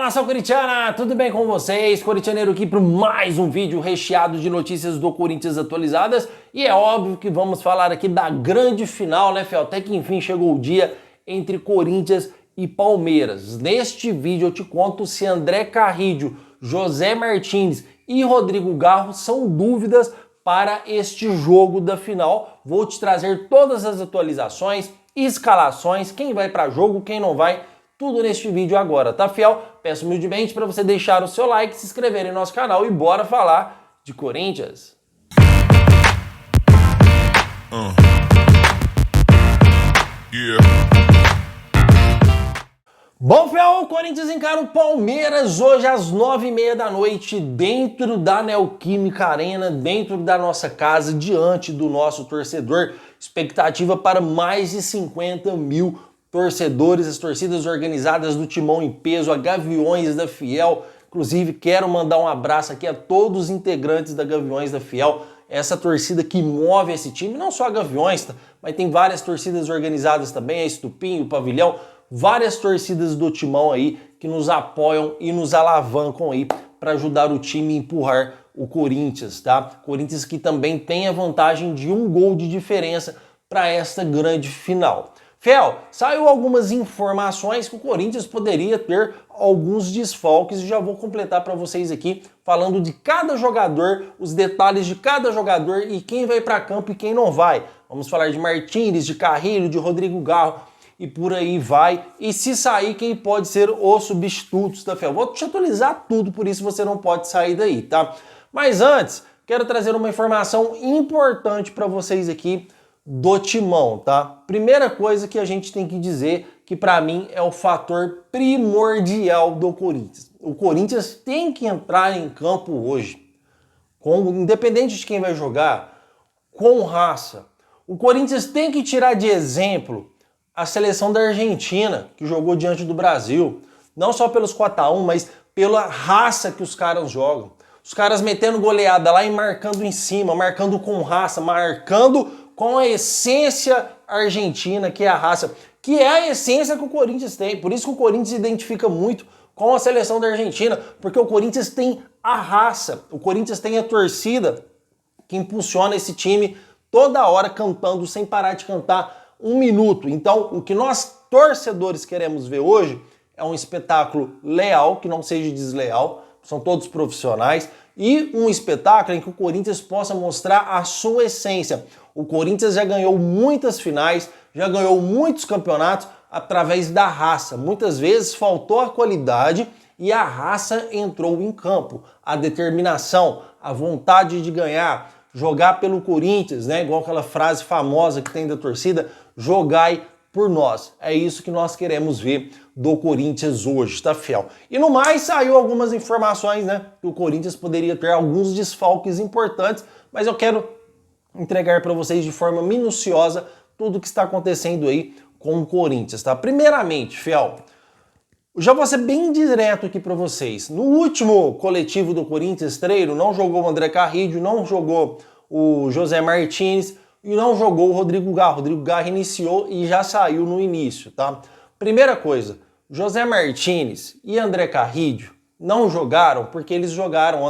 Nação corintiana, tudo bem com vocês? Corintianeiro aqui para mais um vídeo recheado de notícias do Corinthians atualizadas. E é óbvio que vamos falar aqui da grande final, né, Fel? Até que enfim chegou o dia entre Corinthians e Palmeiras. Neste vídeo eu te conto se André Carrillo, José Martins e Rodrigo Garro são dúvidas para este jogo da final. Vou te trazer todas as atualizações, escalações, quem vai para jogo, quem não vai, tudo neste vídeo agora, tá, fiel? Peço humildemente para você deixar o seu like, se inscrever em nosso canal e bora falar de Corinthians. Bom, fiel, o Corinthians encara o Palmeiras hoje às 9h30 da noite dentro da Neoquímica Arena, dentro da nossa casa, diante do nosso torcedor. Expectativa para mais de 50 mil torcedores, as torcidas organizadas do Timão em Peso, a Gaviões da Fiel. Inclusive, quero mandar um abraço aqui a todos os integrantes da Gaviões da Fiel, essa torcida que move esse time, não só a Gaviões, tá? Mas tem várias torcidas organizadas também, a Estupim, o Pavilhão, várias torcidas do Timão aí que nos apoiam e nos alavancam aí para ajudar o time a empurrar o Corinthians, tá? Corinthians que também tem a vantagem de 1 gol de diferença para esta grande final. Fel, saiu algumas informações que o Corinthians poderia ter alguns desfalques e já vou completar para vocês aqui falando de cada jogador, os detalhes de cada jogador e quem vai para campo e quem não vai. Vamos falar de Martins, de Carrillo, de Rodrigo Garro e por aí vai. E se sair, quem pode ser os substitutos, tá, Fel? Vou te atualizar tudo, por isso você não pode sair daí, tá? Mas antes, quero trazer uma informação importante para vocês aqui do Timão, tá? Primeira coisa que a gente tem que dizer, que para mim é o fator primordial do Corinthians. O Corinthians tem que entrar em campo hoje, independente de quem vai jogar, com raça. O Corinthians tem que tirar de exemplo a seleção da Argentina, que jogou diante do Brasil, não só pelos 4-1, mas pela raça que os caras jogam. Os caras metendo goleada lá e marcando em cima, marcando com raça, marcando com a essência argentina, que é a raça, que é a essência que o Corinthians tem. Por isso que o Corinthians se identifica muito com a seleção da Argentina, porque o Corinthians tem a raça, o Corinthians tem a torcida que impulsiona esse time toda hora cantando, sem parar de cantar 1 minuto. Então, o que nós torcedores queremos ver hoje é um espetáculo leal, que não seja desleal, são todos profissionais, e um espetáculo em que o Corinthians possa mostrar a sua essência. O Corinthians já ganhou muitas finais, já ganhou muitos campeonatos através da raça. Muitas vezes faltou a qualidade e a raça entrou em campo. A determinação, a vontade de ganhar, jogar pelo Corinthians, né? Igual aquela frase famosa que tem da torcida, jogai por nós. É isso que nós queremos ver do Corinthians hoje, tá, fiel? E no mais, saiu algumas informações, né? Que o Corinthians poderia ter alguns desfalques importantes, mas eu quero entregar para vocês de forma minuciosa tudo o que está acontecendo aí com o Corinthians, tá? Primeiramente, fiel, já vou ser bem direto aqui para vocês. No último coletivo do Corinthians treino, não jogou o André Carrillo, não jogou o José Martins e não jogou o Rodrigo Garro. O Rodrigo Garro iniciou e já saiu no início, tá? Primeira coisa, José Martins e André Carrillo não jogaram porque eles jogaram.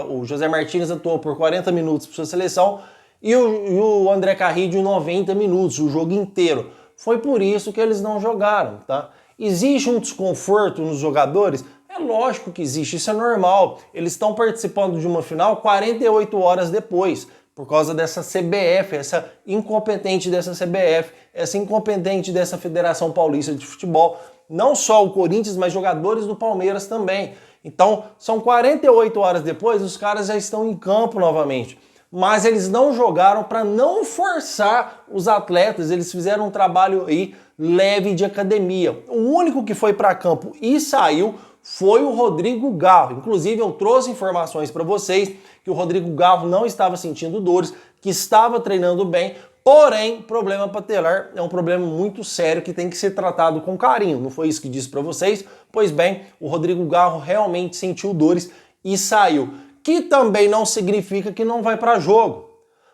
O José Martins atuou por 40 minutos para sua seleção e o André Carrillo 90 minutos, o jogo inteiro. Foi por isso que eles não jogaram, tá? Existe um desconforto nos jogadores? É lógico que existe, isso é normal. Eles estão participando de uma final 48 horas depois, por causa dessa CBF, essa incompetente dessa CBF, essa incompetente dessa Federação Paulista de Futebol. Não só o Corinthians, mas jogadores do Palmeiras também. Então, são 48 horas depois, os caras já estão em campo novamente. Mas eles não jogaram para não forçar os atletas, eles fizeram um trabalho aí leve de academia. O único que foi para campo e saiu foi o Rodrigo Garro. Inclusive, eu trouxe informações para vocês que o Rodrigo Garro não estava sentindo dores, que estava treinando bem, porém, problema patelar é um problema muito sério que tem que ser tratado com carinho. Não foi isso que disse para vocês? Pois bem, o Rodrigo Garro realmente sentiu dores e saiu. Que também não significa que não vai para jogo.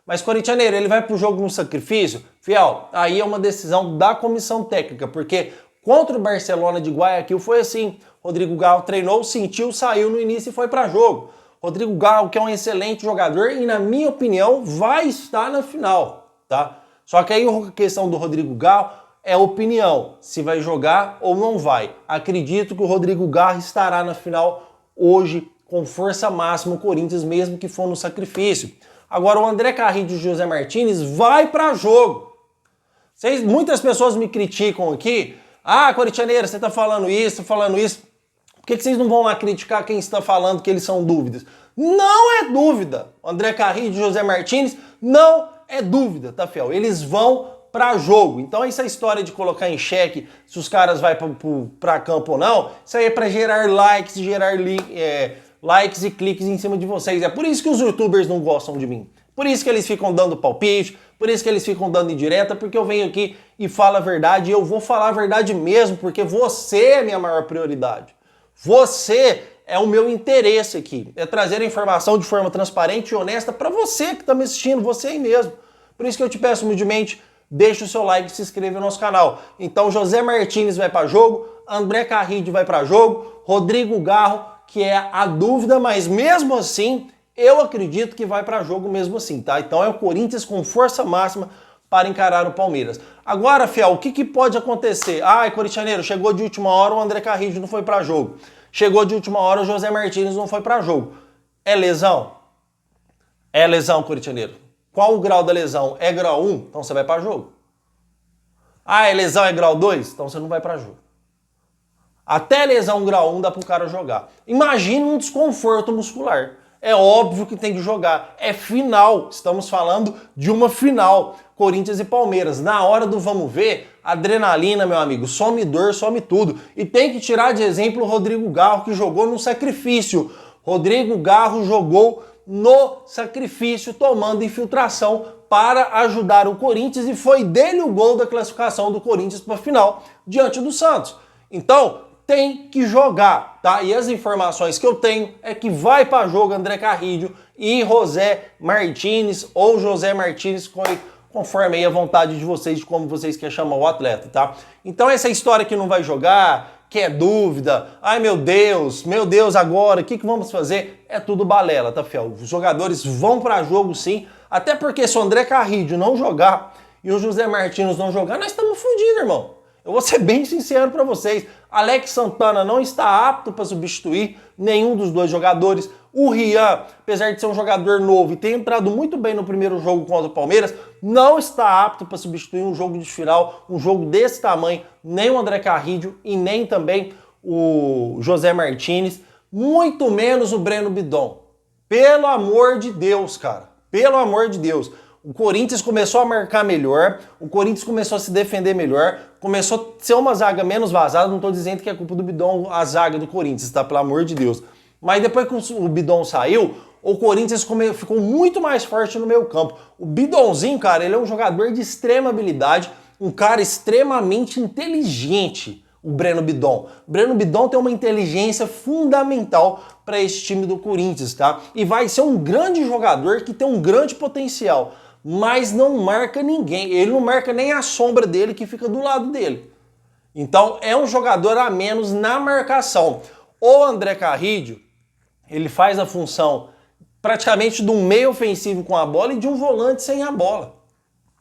Mas, corintianeiro, ele vai para o jogo no sacrifício? Fiel, aí é uma decisão da comissão técnica, porque Contra o Barcelona de Guayaquil foi assim. Rodrigo Garro treinou, sentiu, saiu no início e foi para jogo. Rodrigo Garro, que é um excelente jogador e, na minha opinião, vai estar na final, tá? Só que aí a questão do Rodrigo Garro é opinião, se vai jogar ou não vai. Acredito que o Rodrigo Garro estará na final hoje com força máxima, o Corinthians, mesmo que for no sacrifício. Agora o André Carrillo e o José Martínez vai para jogo. Muitas pessoas me criticam aqui. Ah, corintianeiro, você tá falando isso. Por que vocês não vão lá criticar quem está falando que eles são dúvidas? Não é dúvida. O André Carrillo e o José Martínez não é dúvida, tá, fiel? Eles vão para jogo. Então essa história de colocar em xeque se os caras vão para campo ou não, isso aí é para gerar likes, likes e cliques em cima de vocês. É por isso que os youtubers não gostam de mim. Por isso que eles ficam dando palpite, por isso que eles ficam dando indireta, porque eu venho aqui e falo a verdade, e eu vou falar a verdade mesmo, porque você é a minha maior prioridade. Você é o meu interesse aqui, é trazer a informação de forma transparente e honesta para você que está me assistindo, você aí mesmo. Por isso que eu te peço humildemente, deixa o seu like e se inscreva no nosso canal. Então José Martínez vai para jogo, André Carrillo vai para jogo, Rodrigo Garro, que é a dúvida, mas mesmo assim, eu acredito que vai para jogo mesmo assim, tá? Então é o Corinthians com força máxima para encarar o Palmeiras. Agora, fiel, o que pode acontecer? Ai, corintianeiro, chegou de última hora, o André Carrillo não foi para jogo. Chegou de última hora, o José Martínez não foi para jogo. É lesão? É lesão, corintianeiro. Qual o grau da lesão? É grau 1? Então você vai para jogo. Ah, é lesão é grau 2? Então você não vai para jogo. Até lesão grau 1 dá pro cara jogar. Imagina um desconforto muscular. É óbvio que tem que jogar. É final. Estamos falando de uma final. Corinthians e Palmeiras. Na hora do vamos ver, adrenalina, meu amigo. Some dor, some tudo. E tem que tirar de exemplo o Rodrigo Garro, que jogou no sacrifício. Rodrigo Garro jogou no sacrifício, tomando infiltração para ajudar o Corinthians. E foi dele o gol da classificação do Corinthians para a final, diante do Santos. Então, tem que jogar, tá? E as informações que eu tenho é que vai para jogo André Carrillo e José Martínez, ou José Martínez, conforme aí a vontade de vocês, de como vocês querem chamar o atleta, tá? Então essa história que não vai jogar, que é dúvida, ai meu Deus agora, o que vamos fazer? É tudo balela, tá, fiel? Os jogadores vão para jogo sim, até porque se o André Carrillo não jogar e o José Martínez não jogar, nós estamos fodidos, irmão. Eu vou ser bem sincero para vocês. Alex Santana não está apto para substituir nenhum dos dois jogadores. O Rian, apesar de ser um jogador novo e ter entrado muito bem no primeiro jogo contra o Palmeiras, não está apto para substituir um jogo de final, um jogo desse tamanho, nem o André Carrillo e nem também o José Martínez, muito menos o Breno Bidon. Pelo amor de Deus, cara. Pelo amor de Deus. O Corinthians começou a marcar melhor, o Corinthians começou a se defender melhor, começou a ser uma zaga menos vazada, não estou dizendo que é culpa do Bidon a zaga do Corinthians, tá? Pelo amor de Deus. Mas depois que o Bidon saiu, o Corinthians ficou muito mais forte no meio campo. O Bidonzinho, cara, ele é um jogador de extrema habilidade, um cara extremamente inteligente, o Breno Bidon. O Breno Bidon tem uma inteligência fundamental para esse time do Corinthians, tá? E vai ser um grande jogador que tem um grande potencial, mas não marca ninguém. Ele não marca nem a sombra dele que fica do lado dele. Então é um jogador a menos na marcação. O André Carrillo, ele faz a função praticamente de um meio ofensivo com a bola e de um volante sem a bola.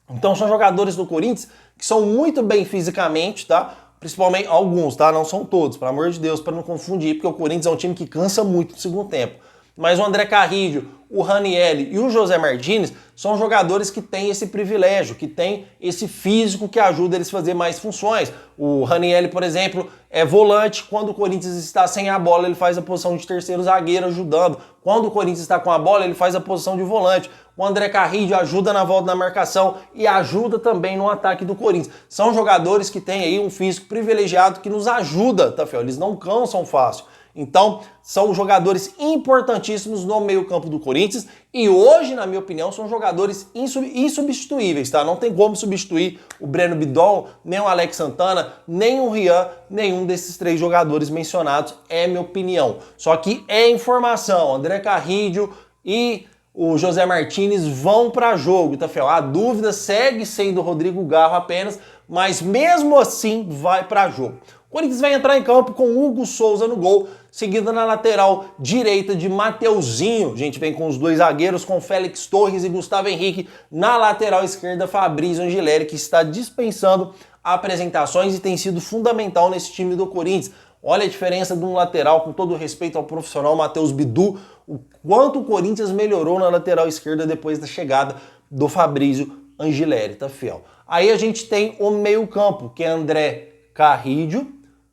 Então são jogadores do Corinthians que são muito bem fisicamente, tá? Principalmente alguns, tá? Não são todos, pelo amor de Deus, para não confundir, porque o Corinthians é um time que cansa muito no segundo tempo. Mas o André Carrillo, o Ranieri e o José Martínez são jogadores que têm esse privilégio, que têm esse físico que ajuda eles a fazer mais funções. O Ranieri, por exemplo, é volante. Quando o Corinthians está sem a bola, ele faz a posição de terceiro zagueiro ajudando. Quando o Corinthians está com a bola, ele faz a posição de volante. O André Carrillo ajuda na volta da marcação e ajuda também no ataque do Corinthians. São jogadores que têm aí um físico privilegiado que nos ajuda, tá, Fel? Eles não cansam fácil. Então, são jogadores importantíssimos no meio-campo do Corinthians e hoje, na minha opinião, são jogadores insubstituíveis, tá? Não tem como substituir o Breno Bidon, nem o Alex Santana, nem o Rian, nenhum desses três jogadores mencionados, é minha opinião. Só que é informação, André Carrillo e o José Martínez vão para jogo, tá, Fel? A dúvida segue sendo o Rodrigo Garro apenas, mas mesmo assim vai para jogo. O Corinthians vai entrar em campo com Hugo Souza no gol, seguido na lateral direita de Mateuzinho. A gente vem com os dois zagueiros, com Félix Torres e Gustavo Henrique. Na lateral esquerda, Fabrício Angileri, que está dispensando apresentações e tem sido fundamental nesse time do Corinthians. Olha a diferença de um lateral, com todo respeito ao profissional Matheus Bidu, o quanto o Corinthians melhorou na lateral esquerda depois da chegada do Fabrício Angileri, tá, fiel? Aí a gente tem o meio-campo, que é André Carrillo,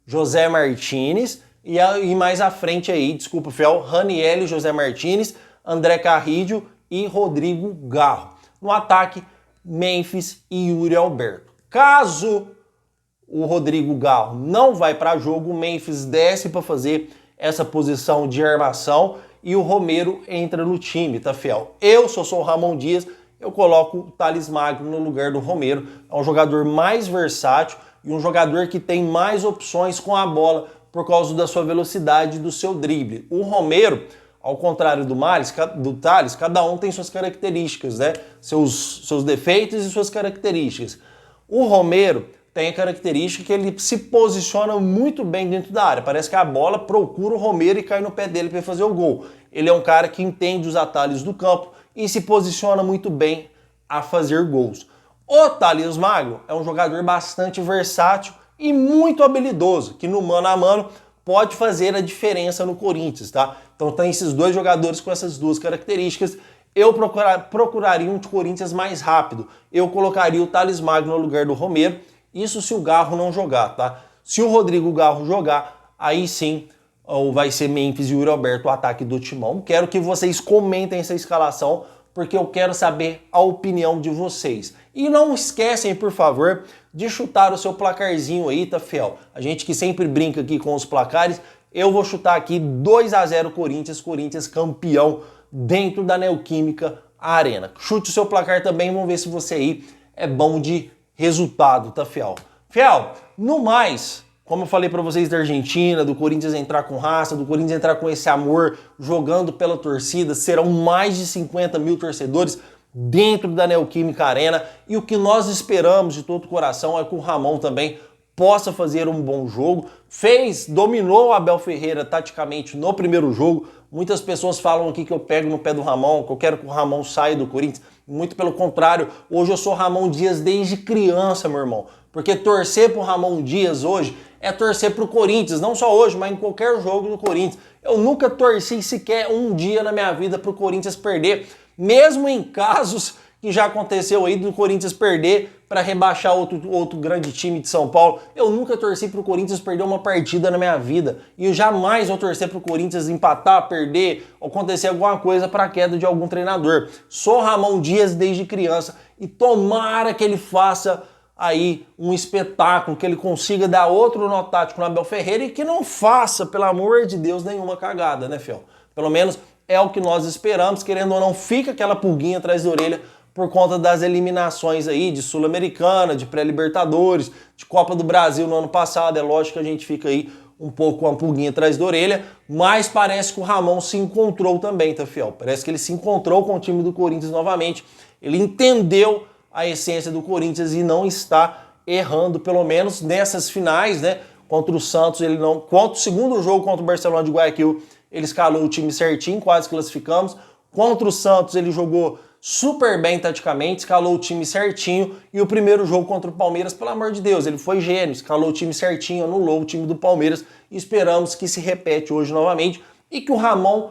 José Martínez e mais à frente aí, desculpa, fiel, Raniel, José Martínez, André Carrillo e Rodrigo Garro. No ataque, Memphis e Yuri Alberto. Caso o Rodrigo Garro não vai para jogo, o Memphis desce para fazer essa posição de armação e o Romero entra no time, tá, fiel? Eu sou o Ramon Dias, eu coloco o Thales Magno no lugar do Romero. É um jogador mais versátil e um jogador que tem mais opções com a bola por causa da sua velocidade e do seu drible. O Romero, ao contrário do Thales, cada um tem suas características, né? Seus defeitos e suas características. O Romero tem a característica que ele se posiciona muito bem dentro da área. Parece que a bola procura o Romero e cai no pé dele para fazer o gol. Ele é um cara que entende os atalhos do campo e se posiciona muito bem a fazer gols. O Thales Magno é um jogador bastante versátil e muito habilidoso, que no mano a mano pode fazer a diferença no Corinthians, tá? Então tem esses dois jogadores com essas duas características. Eu procuraria um Corinthians mais rápido. Eu colocaria o Thales Magno no lugar do Romero. Isso se o Garro não jogar, tá? Se o Rodrigo Garro jogar, aí sim vai ser Memphis e Yuri Alberto o ataque do Timão. Quero que vocês comentem essa escalação, porque eu quero saber a opinião de vocês. E não esquecem, por favor, de chutar o seu placarzinho aí, tá, fiel? A gente que sempre brinca aqui com os placares, eu vou chutar aqui 2-0 Corinthians campeão dentro da Neoquímica Arena. Chute o seu placar também, vamos ver se você aí é bom de resultado, tá, fiel? Fiel, no mais, como eu falei para vocês da Argentina, do Corinthians entrar com raça, do Corinthians entrar com esse amor, jogando pela torcida, serão mais de 50 mil torcedores dentro da Neoquímica Arena, e o que nós esperamos de todo o coração é que o Ramon também possa fazer um bom jogo. Dominou o Abel Ferreira taticamente no primeiro jogo. Muitas pessoas falam aqui que eu pego no pé do Ramon, que eu quero que o Ramon saia do Corinthians. Muito pelo contrário, hoje eu sou Ramon Dias desde criança, meu irmão. Porque torcer pro Ramon Dias hoje é torcer pro Corinthians, não só hoje, mas em qualquer jogo do Corinthians. Eu nunca torci sequer um dia na minha vida pro Corinthians perder, mesmo em casos que já aconteceu aí do Corinthians perder para rebaixar outro grande time de São Paulo. Eu nunca torci pro Corinthians perder uma partida na minha vida. E eu jamais vou torcer pro Corinthians empatar, perder, ou acontecer alguma coisa para a queda de algum treinador. Sou Ramon Dias desde criança e tomara que ele faça aí um espetáculo, que ele consiga dar outro nó tático no Abel Ferreira e que não faça, pelo amor de Deus, nenhuma cagada, né, fiel? Pelo menos é o que nós esperamos, querendo ou não, fica aquela pulguinha atrás da orelha por conta das eliminações aí de Sul-Americana, de pré-Libertadores, de Copa do Brasil no ano passado. É lógico que a gente fica aí um pouco com a pulguinha atrás da orelha, mas parece que o Ramon se encontrou também, tá, fiel? Parece que ele se encontrou com o time do Corinthians novamente, ele entendeu a essência do Corinthians e não está errando, pelo menos nessas finais, né? Contra o Santos, contra o segundo jogo contra o Barcelona de Guayaquil, ele escalou o time certinho, quase classificamos. Contra o Santos, ele jogou super bem taticamente, escalou o time certinho, e o primeiro jogo contra o Palmeiras, pelo amor de Deus, ele foi gênio, escalou o time certinho, anulou o time do Palmeiras, e esperamos que se repete hoje novamente e que o Ramon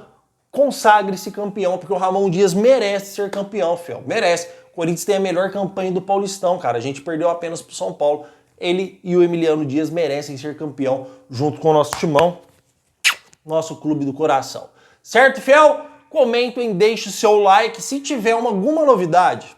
consagre-se campeão, porque o Ramon Dias merece ser campeão, fiel, merece. O Corinthians tem a melhor campanha do Paulistão, cara, a gente perdeu apenas pro São Paulo. Ele e o Emiliano Dias merecem ser campeão junto com o nosso timão, nosso clube do coração. Certo, fiel? Comentem, deixe o seu like. Se tiver alguma novidade,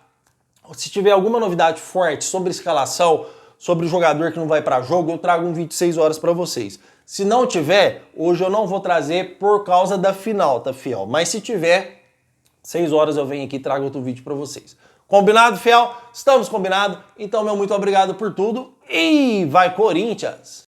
se tiver alguma novidade forte sobre escalação, sobre o jogador que não vai para jogo, eu trago um vídeo de 6 horas para vocês. Se não tiver, hoje eu não vou trazer por causa da final, tá, fiel? Mas se tiver, 6 horas eu venho aqui e trago outro vídeo para vocês. Combinado, fiel? Estamos combinados? Então, meu muito obrigado por tudo e vai Corinthians!